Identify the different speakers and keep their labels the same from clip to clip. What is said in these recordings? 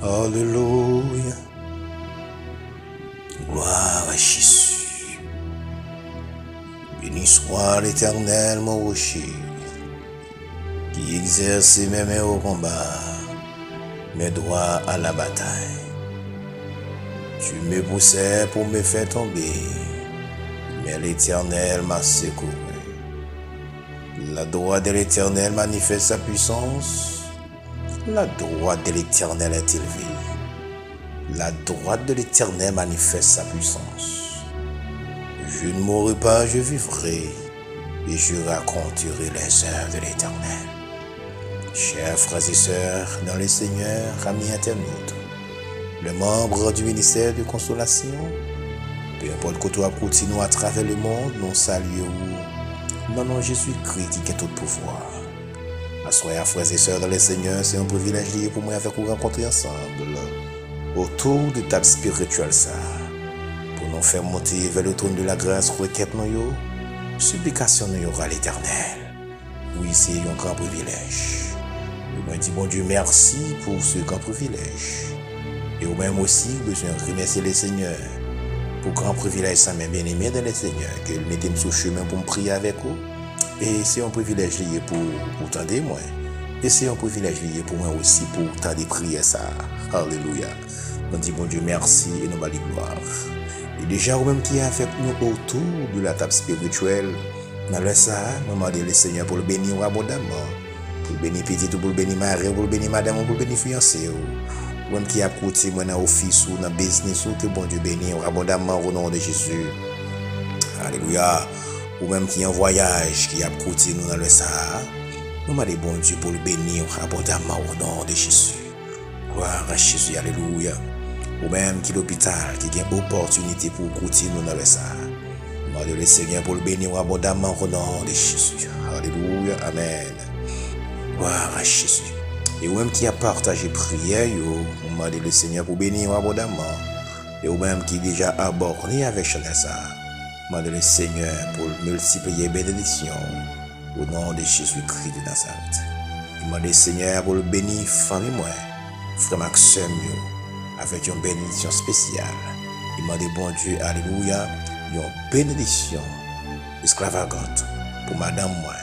Speaker 1: Alléluia. Gloire à Jésus. Béni soit l'Éternel, mon rocher, qui exerce mes mains au combat, mes doigts à la bataille. Tu me poussais pour me faire tomber, mais l'Éternel m'a secouru. La droite de l'Éternel manifeste sa puissance. La droite de l'Éternel est élevée. La droite de l'Éternel manifeste sa puissance. Je ne mourrai pas, je vivrai, et je raconterai les œuvres de l'Éternel. Chers frères et sœurs dans le Seigneur, amis internautes, le membre du ministère de consolation, peu importe que tu as continué à travers le monde, nous saluons non, Jésus-Christ qui a tout pouvoir. Assoyez, frères et sœurs dans le Seigneur, c'est un privilège lié pour moi avec vous rencontrer ensemble autour de table spirituelle ça, pour nous faire monter vers le trône de la grâce, requête nous, supplication nous à l'Éternel. Oui, c'est un grand privilège. Je me dis bon Dieu merci pour ce grand privilège. Et vous-même aussi, besoin de remercier le Seigneur pour grand privilège, ça m'a bien aimé dans le Seigneur, qu'il mette sur le chemin pour me prier avec vous. Et c'est un privilège lié pour tendre moi. Et c'est un privilège lié pour moi aussi pour tendre prier ça. Alléluia. On dit bon Dieu merci et nous allons gloire. Et déjà vous-même qui est avec nous autour de la table spirituelle, dans le ça, nous demandons le Seigneur pour le bénir abondamment. Pour le bénir petit ou pour le bénir mari, pour le bénir madame ou pour le bénir fiancé. Ou même qui a côté moi dans l'office ou dans le business ou que bon Dieu bénisse abondamment au nom de Jésus. Alléluia. Ou même qui est en voyage, qui a côté nous dans le Sahara. Nous demandons bon Dieu pour le bénir abondamment au nom de Jésus. Gloire à Jésus. Alléluia. Ou même qui est l'hôpital, qui a une opportunité pour côté nous dans le Sahara. Nous demandons le Seigneur pour le bénir abondamment au nom de Jésus. Alléluia. Amen. Gloire à Jésus. Et ou même qui a partagé prière, on m'a dit le Seigneur pour bénir abondamment. Et ou même qui déjà abordé avec Chanel ça, on m'a dit le Seigneur pour multiplier bénédictions au nom de Jésus-Christ de Nazareth. Il m'a dit le Seigneur pour le bénir famille moi, frère Maxime, avec une bénédiction spéciale. Il m'a dit bon Dieu, alléluia, une bénédiction extravagante pour madame moi,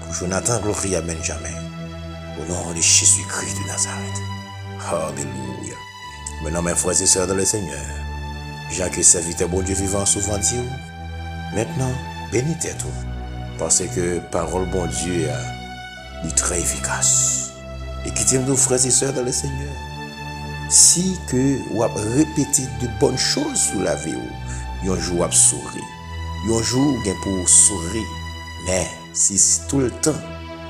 Speaker 1: pour Jonathan Gloria Benjamin. Au nom de Jésus-Christ de Nazareth. Alléluia. Maintenant, mes frères et sœurs dans le Seigneur, Jacques serviteur bon Dieu vivant souvent dit, maintenant, bénissez tout. Parce que parole bon Dieu est très efficace. Et quittez-nous, frères et sœurs dans le Seigneur. Si que vous répétez de bonnes choses sous la vie, un jour vous sourire. Un jour vous pour sourire. Mais si tout le temps,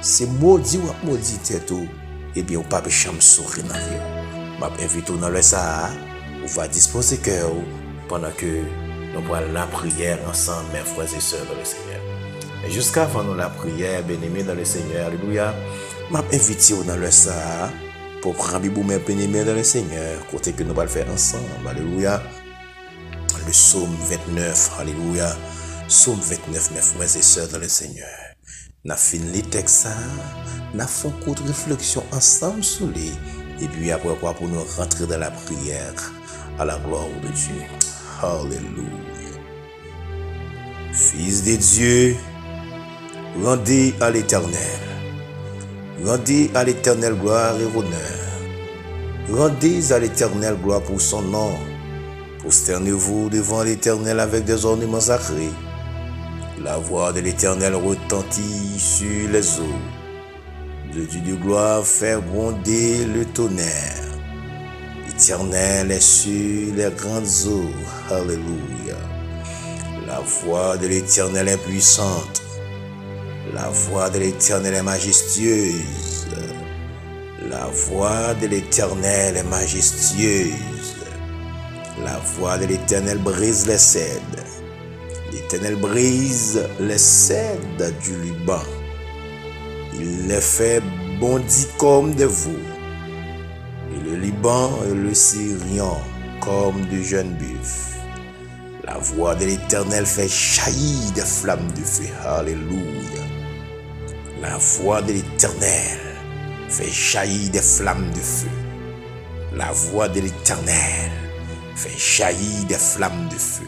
Speaker 1: c'est maudit ou maudit tout, eh bien, on ne peut pas sourire dans la vie. Je m'invite dans le Sahara, on va disposer cœur pendant que nous voyons la prière ensemble, mes frères et sœurs dans le Seigneur. Et jusqu'à avant nous la prière, bien-aimés dans le Seigneur, alléluia, je m'invite dans le Sahara pour prendre mes bien-aimés dans le Seigneur, côté que nous allons le faire ensemble, alléluia. Le psaume 29, alléluia. Psaume 29, mes frères et sœurs dans le Seigneur. Nous fini les textes, nous faisons une courte réflexion ensemble sur les. Et puis après quoi, pour nous rentrer dans la prière à la gloire de Dieu. Alléluia. Fils de Dieu, rendez à l'Éternel. Rendez à l'Éternel gloire et honneur. Rendez à l'Éternel gloire pour son nom. Prosternez-vous devant l'Éternel avec des ornements sacrés. La voix de l'Éternel retentit sur les eaux. Le Dieu de gloire fait gronder le tonnerre. L'Éternel est sur les grandes eaux. Alléluia. La voix de l'Éternel est puissante. La voix de l'Éternel est majestueuse. La voix de l'Éternel est majestueuse. La voix de l'Éternel brise les cèdres. L'Éternel brise les cèdres du Liban. Il les fait bondir comme des veaux. Et le Liban et le Syrien comme de jeunes buffles. La voix de l'Éternel fait jaillir des flammes de feu. Alléluia. La voix de l'Éternel fait jaillir des flammes de feu. La voix de l'Éternel fait jaillir des flammes de feu.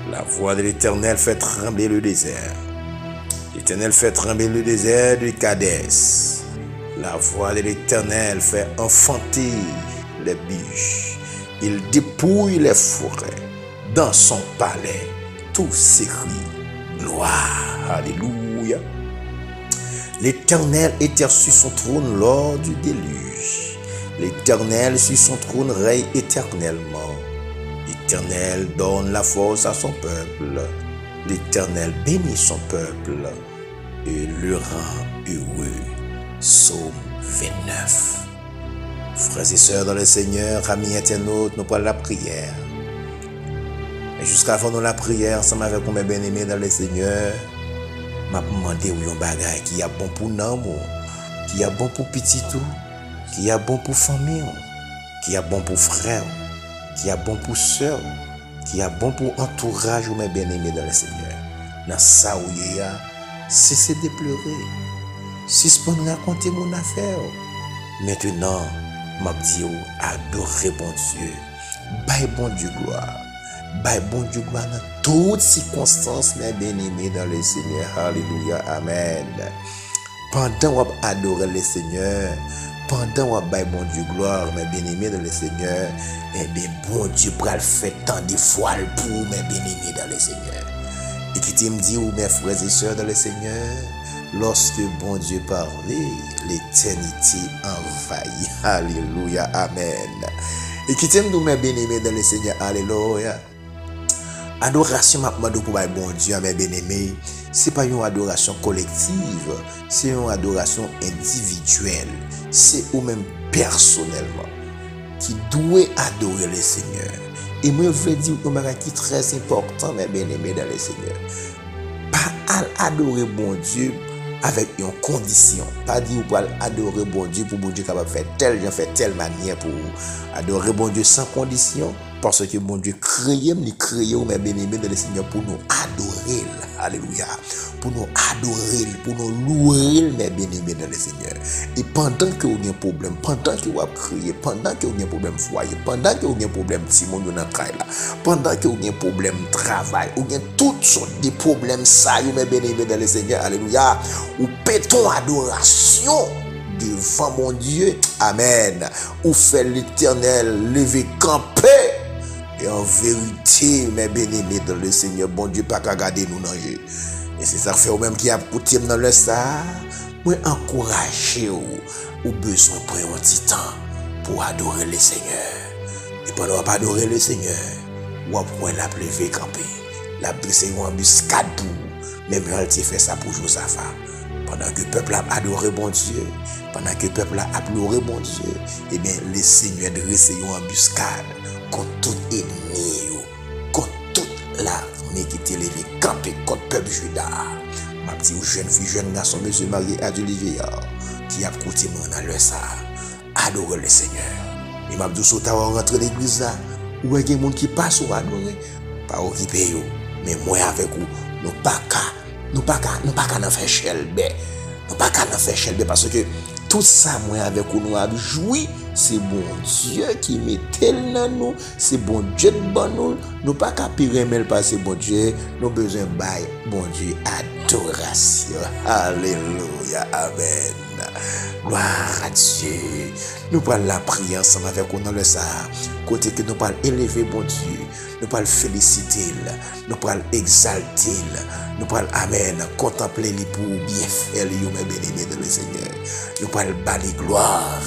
Speaker 1: La voix de l'Éternel fait trembler le désert. L'Éternel fait trembler le désert du Kadès. La voix de l'Éternel fait enfanter les biches. Il dépouille les forêts. Dans son palais, tout s'écrie gloire. Alléluia. L'Éternel était sur son trône lors du déluge. L'Éternel sur son trône règne éternellement. L'Éternel donne la force à son peuple. L'Éternel bénit son peuple et le rend heureux. Psaume 29. Frères et sœurs dans le Seigneur, amis internautes, nous parlons de la prière. Et jusqu'à la fin de la prière, ensemble avec mes bien-aimés dans le Seigneur, m'a demandé où yon bagay qui a bon pour nous, qui a bon pour petit tout, qui a bon pour famille, qui a bon pour frère, qui a bon pour soeur, qui a bon pour entourage ou mes bien-aimés dans le Seigneur. Dans ça où il y a, cessez de pleurer. Suspendez raconter mon affaire. Maintenant, m'a dit adorez bon Dieu. Bye bon Dieu gloire. Bye bon Dieu gloire dans toutes circonstances, mes bien-aimés dans le Seigneur. Alléluia. Amen. Pendant qu'on adore le Seigneur, pendant qu'on baille bon Dieu gloire, mes bien-aimés dans le Seigneur, eh bien, bon Dieu pour le faire tant de fois pour mes bien-aimés dans le Seigneur. Et qui me dit, mes frères et sœurs dans le Seigneur, lorsque bon Dieu parlait, l'éternité envahit. Alléluia. Amen. Et qui t'aime nous, mes bien-aimés dans le Seigneur. Alléluia. Adoration pour bon Dieu, mes bien-aimés, c'est pas une adoration collective, c'est une adoration individuelle. C'est ou même personnellement qui doit adorer le Seigneur. Et moi, je veux dire un bagage qui est très important, mes bien-aimés dans le Seigneur. Pas adorer bon Dieu avec une condition. Pas dire pour adorer bon Dieu pour bon Dieu capable de faire telle manière pour adorer bon Dieu sans condition. Parce que mon Dieu créé, mes bien-aimés dans le Seigneur pour nous adorer. Alléluia. Pour nous adorer, pour nous louer, mes bien-aimés dans le Seigneur. Et pendant que vous avez un problème, pendant que vous avez crié, pendant que vous avez un problème foyer, pendant que vous avez un problème petit monde dans le travail, pendant que vous avez un problème travail, vous avez toutes sortes de problèmes, ça, mes bien-aimés dans le Seigneur. Alléluia. Ou pétons adoration devant mon Dieu. Amen. Ou fait l'Éternel lever camper. Et en vérité, mes bien-aimés dans le Seigneur, bon Dieu, pas qu'à garder nous dans le jeu. Et c'est ça fait au même qui a coûté dans le ça. Moi, encourager ou besoin pour un petit temps pour adorer le Seigneur. Et pendant qu'on adorer le Seigneur, ou après la lever camper. La blessé une embuscade pour. Même elle fait ça pour Josaphat. Pendant que le peuple a adoré bon Dieu, pendant que le peuple a pleuré bon Dieu, eh bien, le Seigneur dresse une embuscade contre tout ennemi, contre toute l'armée qui était levée, campée contre le peuple Juda. Ma petite jeune fille, jeune garçon, monsieur marié à Dieu qui a coûté dans le ça, adorer le Seigneur. Et m'a dit, si tu rentré dans l'église là, où il y a des gens qui passent ou adorer, pas occupé, mais moi avec vous, nous pas qu'à faire chelbe. Nous pas qu'à faire chelbe parce que tout ça, moi avec vous, nous avons joui. C'est bon Dieu qui mettait dans nous. C'est bon Dieu de bon nous. Nous pas qu'à pire mais parce que bon Dieu, nous besoin de bon Dieu adoration. Alléluia. Amen. Gloire à Dieu. Nous parlons la prière ensemble avec nous dans le ça. Côté que nous parlons élever bon Dieu. Nous parlons féliciter. Nous parlons exalter. Nous parlons Amen. Contempler les pour bien faire les mes bien-aimés dans le Seigneur. Nous parlons bali gloire.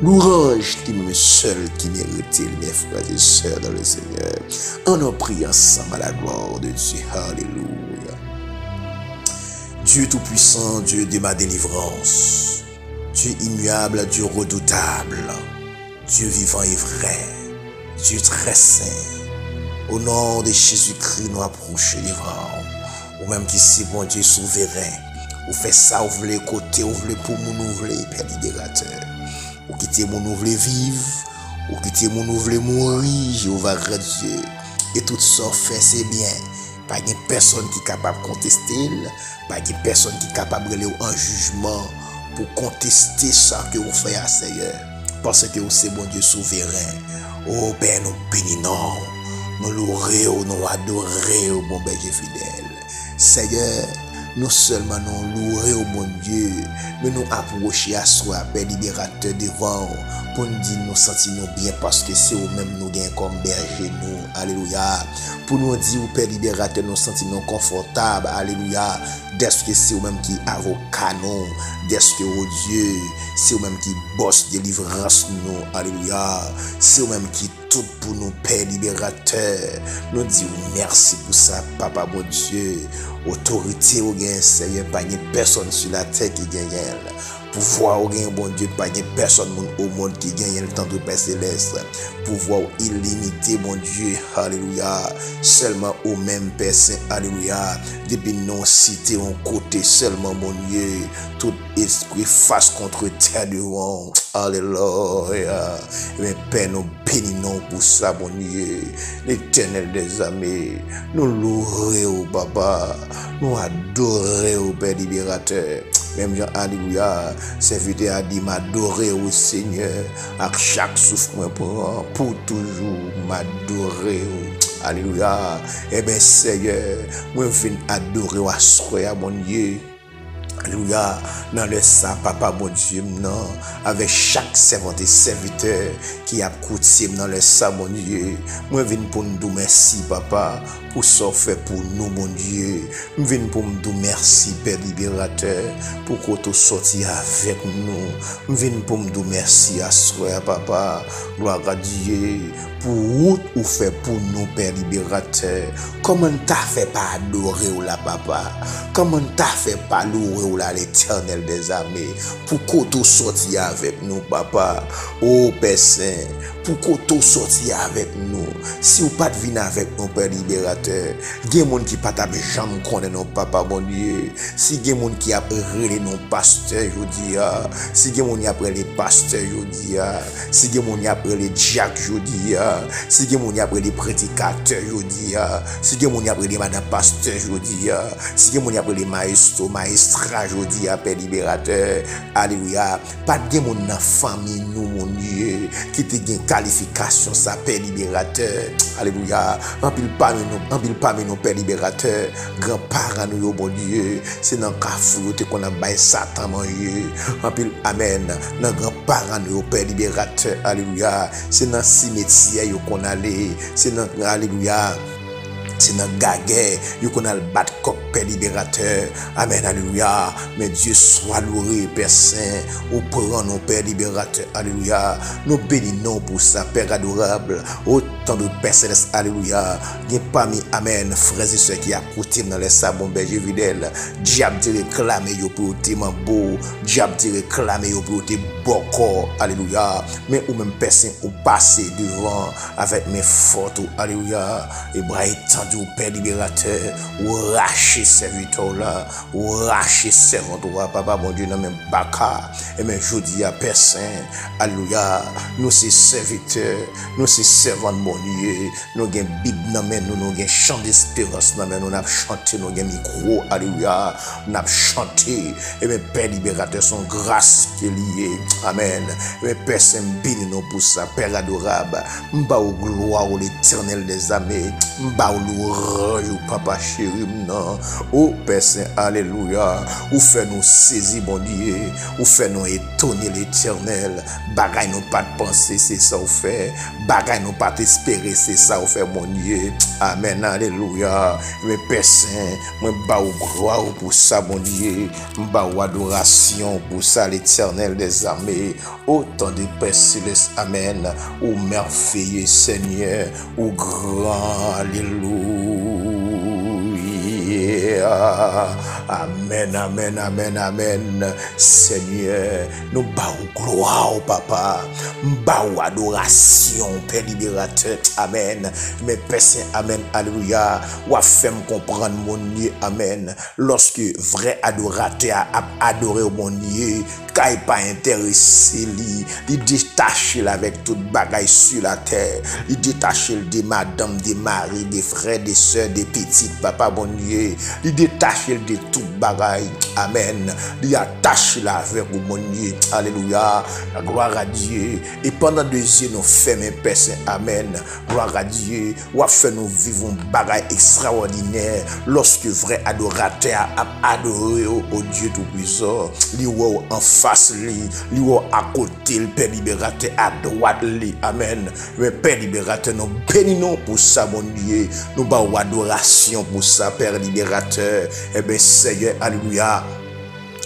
Speaker 1: L'ourange qui me seul qui mérite mes frères et sœurs dans le Seigneur. On nous prie ensemble à la gloire de Dieu. Alléluia. Dieu tout-puissant, Dieu de ma délivrance. Dieu immuable, Dieu redoutable. Dieu vivant et vrai. Dieu très saint. Au nom de Jésus-Christ, nous approchons devant. Ou même qui c'est bon Dieu souverain. Ou fait ça, ou voulez côté, ou voulez pour nous, ou voulez Père libérateur. Ou quitter mon ou voulez vivre. Ou quitter mon ou voulez mourir, Jéhovah Dieu. Et tout ça fait, c'est bien. Pas de personne qui est capable de contester. Pas de personne qui est capable de aller en jugement pour contester ça que vous faites à Seigneur. parce que c'est bon Dieu souverain. Oh Père, nous bénissons, nous louons, nous adorons, bon berger fidèle. Seigneur, non seulement nous louons, bon Dieu, mais nous approchons à soi, Père libérateur devant, pour nous dire nous sentir bien parce que c'est nous-mêmes nous gagnons comme berger nous. Alléluia. Pour nous dire, Père libérateur, nous sentir confortables. Alléluia. D'est-ce que c'est vous-même qui avocat nous. D'est-ce que, oh Dieu, c'est vous-même qui bosse délivrance nous. Alléluia. C'est vous-même qui tout pour nous, Père libérateur. Nous disons merci pour ça, Papa, bon Dieu. Autorité au gain, Seigneur, pas de personne sur la terre qui gagne. Pouvoir au gain, bon Dieu, pas de personne au monde qui gagne le temps de Père Céleste. Pouvoir illimité, bon Dieu, alléluia. Seulement au même Père Saint, alléluia. Depuis non cité en côté, seulement, mon Dieu, tout esprit face contre terre devant. Alléluia. Mais Père, nous bénissons pour ça, mon Dieu. L'Éternel des armées, nous louons, Papa. Nous adorons, Père libérateur. Même Jean, alléluia, serviteur a dit m'adorer au Seigneur, à chaque souffle pour toujours m'adorer. Alléluia. Eh bien, Seigneur, moi je viens adorer à soi, mon Dieu. Alléluia, dans le sang, Papa, mon Dieu, non, avec chaque servante et serviteur qui a coûté dans le sang, mon Dieu. Moi, je viens pour nous dire merci, Papa, pour ce fait pour nous, mon Dieu. Je viens pour nous dire merci, Père libérateur, pour que tu sorti avec nous. Je viens pour nous dire merci à soi, Papa. Gloire à Dieu. Pour où ou fait pour nous, Père libérateur. Comment t'as fait pas adorer ou la, Papa? Comment t'as fait pas louer ou la, l'Éternel des armées? Pour que tu sorti avec nous, Papa. Oh Père Saint, pour que tu sorti avec nous. Si vous pas venir avec nous, Père libérateur, il y a des gens qui pas jamais connaître nos papa, mon Dieu. Si il y a des gens qui a relé nos pasteurs, je dis, si il y a des gens qui après les pasteurs, je dis, si il y a des gens qui après les diacres, je dis, si il y a des gens qui après les prédicateurs, je dis, si il y a des gens qui après les madame pasteurs, je dis, si il y a des gens qui après les maestros, maestras, je dis, Père libérateur, alléluia. Pas de gens dans la famille, nous, mon Dieu, qui te gagne qualification, ça, Père libérateur, alléluia. En pile parmi nos Père libérateur, grands-parents, nous, bon Dieu, c'est dans le cafou qu'on a baillé Satan, manger. En pile, amen. Dans grands-parents, nous, Père libérateur, alléluia. C'est dans le cimetière qu'on allait, c'est dans, alléluia. C'est dans gaguet, you qu'on a le bat coq, Père libérateur. Amen, alléluia. Mais Dieu soit loué, Père Saint. Au prend nos Père libérateur, alléluia. Nous bénissons pour ça, Père adorable. Autant de Père Céleste, alléluia. Il y a parmi, amen, frères et sœurs qui a coûté dans les sabots, berger fidèle. Diable te réclame, yo pour te mambo. Diable te réclame, yo pour te boko, alléluia. Mais ou même Père Saint, ou passer devant avec mes photos, alléluia. Et bras du Père libérateur, ou racher serviteur là, ou racher servant, Papa, mon Dieu, non même baka. Et même je dis à Père Saint, alléluia, nous c'est serviteurs, nous c'est servants de mon Dieu, nous avons Bible, nous avons chant d'espérance, nous avons chanté, nous avons micro, alléluia, nous avons chanté, et même Père libérateur, son grâce qui est liée, amen. Et même Père Saint, bénis nous pour ça, Père adorable, m'ba au gloire au l'Éternel des armées, m'ba au louange, Papa chéri, non. Oh Père Saint, alléluia. Ou fait nous saisir, bon Dieu. Ou fait nous étonner l'Éternel. Bagay nous pas de penser, c'est ça ou fait. Bagay nous pas d'espérer, c'est ça ou fait, mon Dieu. Amen, alléluia. Mais Père Saint, moi ba ou gloire pour ça, mon Dieu. Ba ou adoration pour ça, l'Éternel des armées. Autant de Père Céleste, amen. Ou merveilleux Seigneur, ou grand, alléluia. Amen, amen, amen, amen. Seigneur, nous baou gloire, Papa. Nous baou adoration, Père libérateur. Amen. Mais Père Saint, amen, alléluia. Ou a fait me comprendre, mon Dieu, amen. Lorsque vrai adorateur a adoré mon Dieu, caille pas intéressé li détaché avec toute bagaille sur la terre, il détaché des madame, des maris, des frères, des sœurs, des petites papa bon Dieu, il détaché de toute bagaille. Amen. Il attache là avec vous mon Dieu. Alléluia. La gloire à Dieu. Et pendant 2 yeux nous fermons Père Saint. Amen. Gloire à Dieu. Ou a fait nous vivre une bagaille extraordinaire lorsque vrai adorateur a adoré au Dieu Tout-Puissant. Li ou en face li ou à côté le Père libérateur à droite li. Amen. Mais Père libérateur nous bénissons pour ça mon Dieu. Nous bavons adoration pour ça Père libérateur. Eh bien Seigneur, alléluia.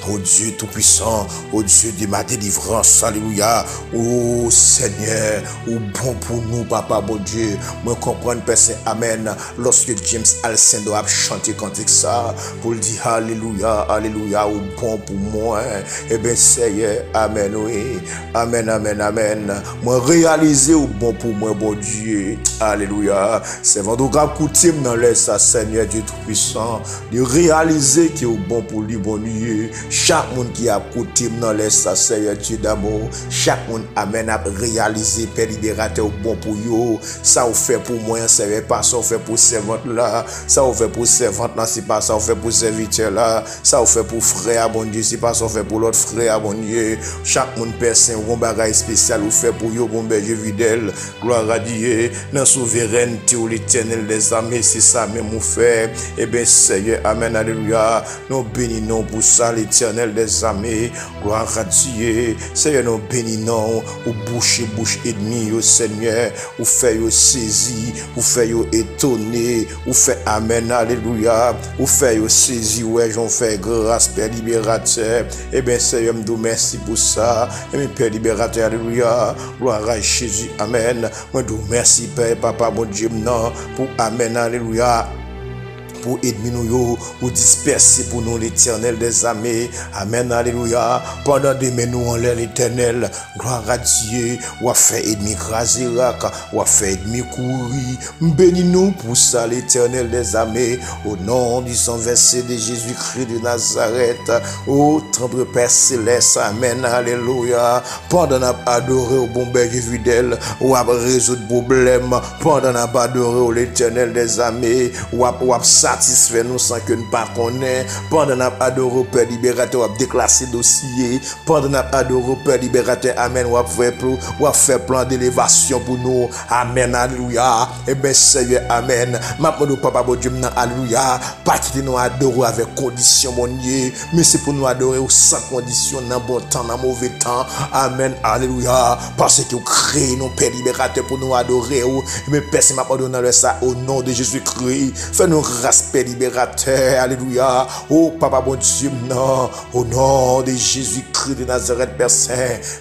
Speaker 1: Oh Dieu Tout-Puissant, oh Dieu de ma délivrance, alléluia. Oh Seigneur, oh bon pour nous, Papa, bon Dieu. Moi comprendre, Père Saint, amen. Lorsque James Alcindor a chanté cantique ça, pour le dire alléluia, alléluia, oh bon pour moi. Eh bien, Seigneur, amen, oui. Amen, amen, amen. Moi réaliser au bon pour moi, bon Dieu. Alléluia. C'est votre coutume dans l'air, ça, Seigneur Dieu Tout-Puissant, de réaliser qui est au bon pour lui, bon Dieu. Chaque monde qui a coutume dans les Seigneur Dieu d'amour, chaque monde amène à réaliser Père libérateur bon pour yo. Ça vous fait pour moi, ça ne pas ça vous fait pour servante là, ça vous fait pour servante là, c'est pas ça vous fait pour serviteur là, ça vous fait pour frère bon Dieu, c'est pas ça vous fait pour l'autre frère bon Dieu. Chaque monde personne un bagage spécial vous fait pour yo bon berger fidèle. Gloire à Dieu, dans souveraineté ou l'Éternel des armées, c'est ça même vous fait. Et bien Seigneur, amen, alléluia. Nous bénissons pour ça l'Éternel des armées, gloire à Dieu. Seigneur, nous bénissons, ou bouche ennemi, au Seigneur, ou fait yo saisi, ou fait yo étonné, ou fait amen, alléluia, ou fait yo saisi, ouais, j'en fais grâce, Père libérateur. Eh bien, Seigneur, nous merci pour ça. Et bien, Père libérateur, alléluia, gloire à Jésus, amen. Moi, nous merci, Père, Papa, mon Dieu, non, pour amen, alléluia. Pour aider nous ou disperser pour nous l'Éternel des armées. Amen, alléluia. Pendant des nous en l'air l'Éternel, gloire à Dieu, ou a fait ennemi craser, ou a fait ennemi courir. Bénis nous pour ça l'Éternel des armées, au nom du sang versé de Jésus-Christ de Nazareth. Ô tendre Père céleste, amen, alléluia. Pendant n'a adoré au bon berger fidèle, ou a résoudre problème, pendant n'a adoré l'Éternel des armées, ou a satisfait nous sans que nous pas connaît. Pendant n'a adoré Père libérateur, ou a déclassé dossier. Pendant n'a adoré Père libérateur, amen, ou a fait plan d'élévation pour nous. Amen, alléluia. Et bien Seigneur, amen. Maintenant Papa bon Dieu, alléluia. Pas quitter nous adorer avec condition mon Dieu, mais c'est pour nous adorer sans condition, dans bon temps, dans mauvais temps. Amen, alléluia. Parce que vous créez nos Père libérateur pour nous adorer. Mais Père, c'est ma pardonne ça au nom de Jésus-Christ. Fais-nous grâce Père libérateur, alléluia. Oh Papa bon Dieu, non, au nom de Jésus-Christ de Nazareth, Père Saint,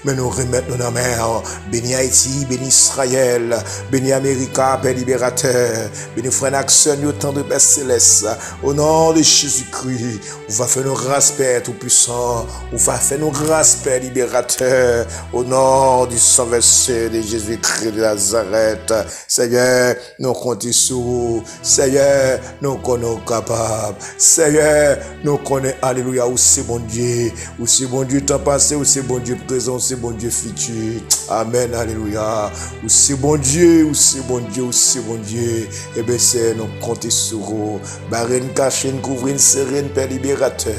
Speaker 1: mais nous remettons nos mains. Bénis Haïti, bénis Israël, bénis Amérique, Père libérateur, bénis frère Action, autant de Père céleste. Au nom de Jésus-Christ, on va faire nos grâces, Père tout-puissant, on va faire nos grâces, Père libérateur, au nom du sang versé de Jésus-Christ de Nazareth. Seigneur, nous comptons sur vous. Seigneur, nous connaissons capables. Seigneur, nous connaissons, alléluia, où c'est bon Dieu, où c'est bon Dieu temps passé, où c'est bon Dieu présent, où c'est bon Dieu futur. Amen, alléluia. Où c'est bon Dieu, où c'est bon Dieu, où c'est bon Dieu. Et bien, c'est nous compter sur vous. Barren, cacher, couvrir, serrer, Père libérateur.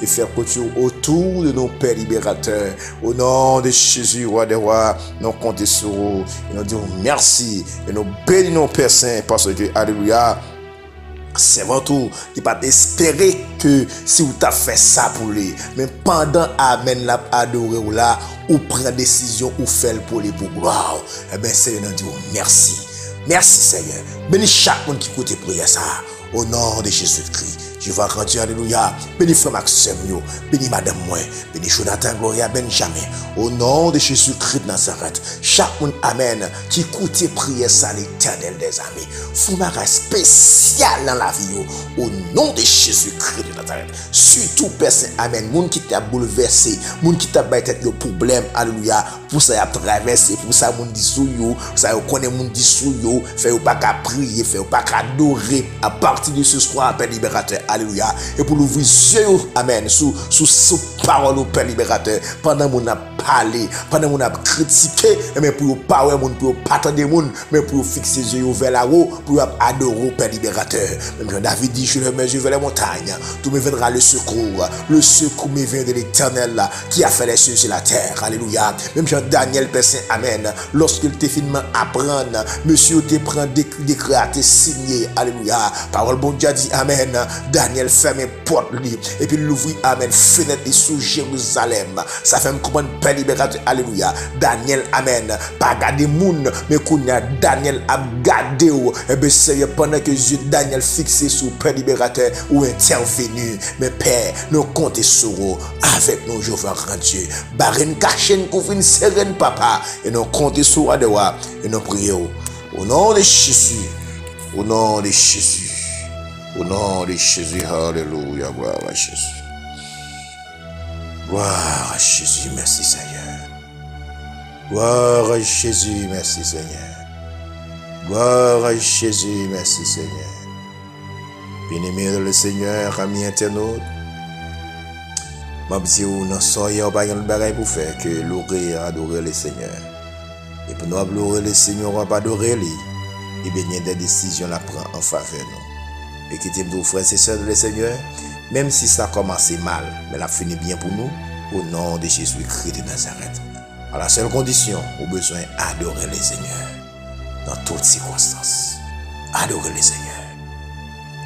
Speaker 1: Et faire couture autour de nos Pères libérateurs. Au nom de Jésus, roi des rois, nous comptons sur vous. Et nous disons merci. Et nous bénissons Père Saint, parce que, alléluia, c'est avant tout, il pas espérer que si vous t'as fait ça pour lui, mais pendant amen la adoré ou là, ou prend décision ou fait pour les pour gloire. Eh bien, Seigneur, nous disons merci. Merci, Seigneur. Bénis chaque monde qui écoute prière ça. Au nom de Jésus-Christ. Je vais grandir, alléluia. Bénis frère Maxime, bénis madame moi, bénis Jonathan, Gloria, Benjamin. Au nom de Jésus-Christ de Nazareth. Chaque monde, amen, qui écoute prière ça l'Éternel des armées. Foumara spécial dans la vie. Au nom de Jésus-Christ de Nazareth. Surtout, personne, amen. Monde qui t'a bouleversé, monde qui t'a battu le problème, alléluia. Pour ça, il a traversé, pour ça, monde dit sous yo, ça, il connaît monde dit sous yo, fait pas qu'à prier, fait pas qu'à adorer. À partir de ce soir, Père libérateur, alléluia, et pour l'ouvrir yeux, amen, sous parole au Père libérateur, pendant qu'on a parlé, pendant qu'on a critiqué, mais pour pas ouais moun, pour pas attendre moun, mais pour fixer les yeux vers là-haut, pour adorer au Père libérateur. Même Jean David dit, je lève mes yeux vers les montagnes, tout me viendra le secours me vient de l'Éternel qui a fait les cieux et la terre, alléluia. Même Jean Daniel Pessin, amen, lorsqu'il te finement apprendre, monsieur te prend décret à te signer, alléluia. Parole bon Dieu dit, amen, Daniel ferme porte lui, et puis l'ouvrit, amen, fenêtre sous Jérusalem. Ça fait me comprendre, Père libérateur, alléluia. Daniel, amen, pas garder moun, mais qu'on a Daniel a gardé, et bien c'est pendant que Dieu Daniel fixé sur Père libérateur ou intervenu, mais Père, nous comptons sur vous, avec nous, je veux rendre Dieu. Barren cachen, couvrir sereine, papa, et nous comptons sur vous, et nous prions au nom de Jésus, au nom de Jésus, au nom de Jésus, alléluia, gloire à Jésus. Gloire à Jésus, merci Seigneur. Gloire à Jésus, merci Seigneur. Gloire à Jésus, merci Seigneur. Bien-aimé le Seigneur, amis internautes, je dis nous sommes pas un bagage pour faire que louer adorer le Seigneur. Et pour nous adorer le Seigneur, on va pas adorer lui. Et bien, il y a des décisions à prendre en faveur de nous. Et qui t'aime, frères et sœurs, le Seigneur, même si ça a commencé mal, mais ça finit bien pour nous, au nom de Jésus-Christ de Nazareth. À la seule condition, nous avons besoin d'adorer le Seigneur dans toutes circonstances. Adorer le Seigneur.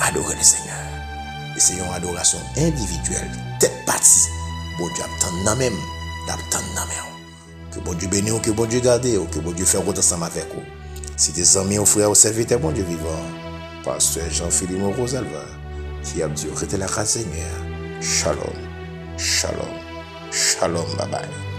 Speaker 1: Adorer le Seigneur. Et c'est une adoration individuelle, tête partie. Bon Dieu attend même, que bon Dieu bénisse, que bon Dieu garde, que bon Dieu fasse autant ensemble avec vous. Si tes amis ou frères ou serviteurs, bon Dieu vivant, pasteur Jean-Philippe Rosalva, qui a dit, restez la grâce Seigneur. Shalom, shalom, shalom, bye bye.